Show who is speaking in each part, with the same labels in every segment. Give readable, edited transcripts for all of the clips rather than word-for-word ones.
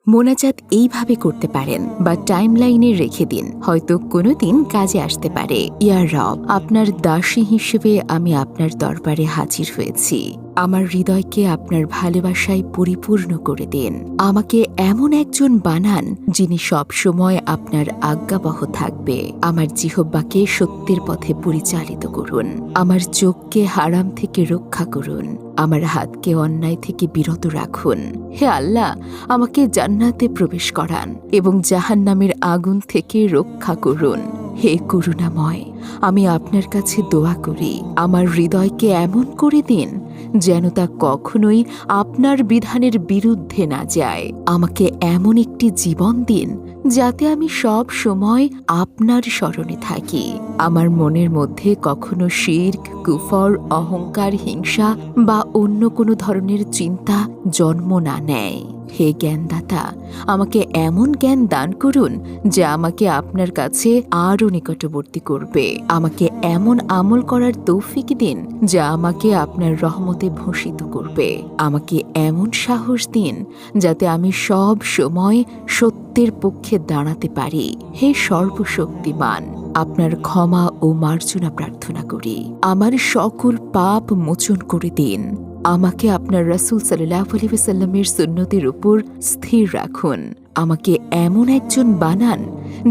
Speaker 1: মোনাজাত এইভাবে করতে পারেন বা টাইমলাইনে রেখে দিন, হয়তো কোনোদিন কাজে আসতে পারে। ইয়া রব, আপনার দাসী হিসেবে আমি আপনার দরবারে হাজির হয়েছি। আমার হৃদয়কে আপনার ভালোবাসায় পরিপূর্ণ করে দিন। আমাকে এমন একজন বানান যিনি সব সময় আপনার আজ্ঞাবহ থাকবে। আমার জিহ্বাকে সত্যের পথে পরিচালিত করুন। আমার চোখকে হারাম থেকে রক্ষা করুন। আমার হাতকে অন্যায় থেকে বিরত রাখুন। হে আল্লাহ, আমাকে জান্নাতে প্রবেশ করান এবং জাহান্নামের আগুন থেকে রক্ষা করুন। হে করুণাময়, আমি আপনার কাছে দোয়া করি, আমার হৃদয়কে এমন করে দিন যেন তা কখনোই আপনার বিধানের বিরুদ্ধে না যায়। আমাকে এমন একটি জীবন দিন যাতে আমি সব সময় আপনার স্মরণে থাকি। আমার মনের মধ্যে কখনো শিরক, কুফর, অহংকার, হিংসা বা অন্য কোনো ধরনের চিন্তা জন্ম না নেয়। হে জ্ঞানদাতা, আমাকে এমন জ্ঞান দান করুন যা আমাকে আপনার কাছে আরও নিকটবর্তী করবে। আমাকে এমন আমল করার তৌফিক দিন যা আমাকে আপনার রহমতে ভূষিত করবে। আমাকে এমন সাহস দিন যাতে আমি সব সময় সত্যের পক্ষে দাঁড়াতে পারি। হে সর্বশক্তিমান, আপনার ক্ষমা ও মার্জনা প্রার্থনা করি। আমার সকল পাপ মোচন করে দিন। আমাকে আপনার রাসূল সাল্লাল্লাহু আলাইহি ওয়াসাল্লামের সুন্নতের উপর স্থির রাখুন। আমাকে এমন একজন বানান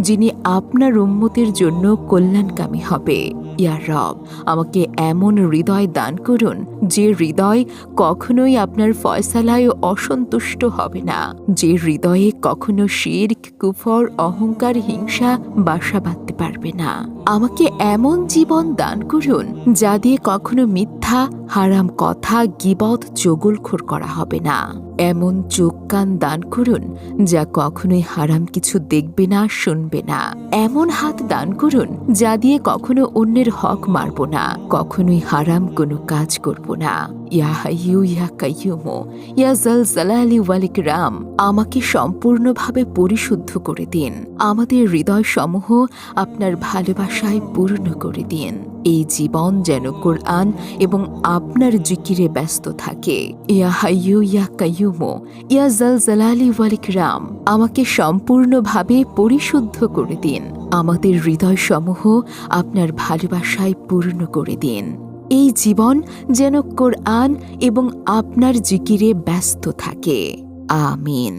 Speaker 1: যিনি আপনার উম্মতের জন্য কল্যাণকামী হবে। ইয়া রব, আমাকে এমন হৃদয় দান করুন যে হৃদয় কখনোই আপনার ফয়সালায় অসন্তুষ্ট হবে না, যে হৃদয়ে কখনো শিরক, কুফর, অহংকার, হিংসা বাসা বাঁধতে পারবে না। আমাকে এমন জীবন দান করুন যা দিয়ে কখনো মিথ্যা, হারাম কথা, গীবত, চগলখোর করা হবে না। এমন চোখ কান দান করুন যা কখনোই হারাম কিছু দেখবে না, শুনবে না। এমন হাত দান করুন যা দিয়ে কখনো অন্যের হক মারব না, কখনোই হারাম কোনো কাজ করব না। ইয়া হাইয়ু ইয়া কাইয়ুম ইয়া জাল জালালি ওয়াল ইকরাম, আমাকে সম্পূর্ণভাবে পরিশুদ্ধ করে দিন। আমাদের হৃদয় সমূহ আপনার ভালোবাসায় পূর্ণ করে দিন। এই জীবন যেন কোরআন এবং আপনার জিকিরে ব্যস্ত থাকে। ইয়া হাইয়ু ইয়া কাইয়ুম ইয়া জাল জালালি ওয়াল ইকরাম, আমাকে সম্পূর্ণভাবে পরিশুদ্ধ করে দিন। আমাদের হৃদয় সমূহ আপনার ভালোবাসায় পূর্ণ করে দিন। এই জীবন যেন কোরআন এবং আপনার জিকিরে ব্যস্ত থাকে। আমিন।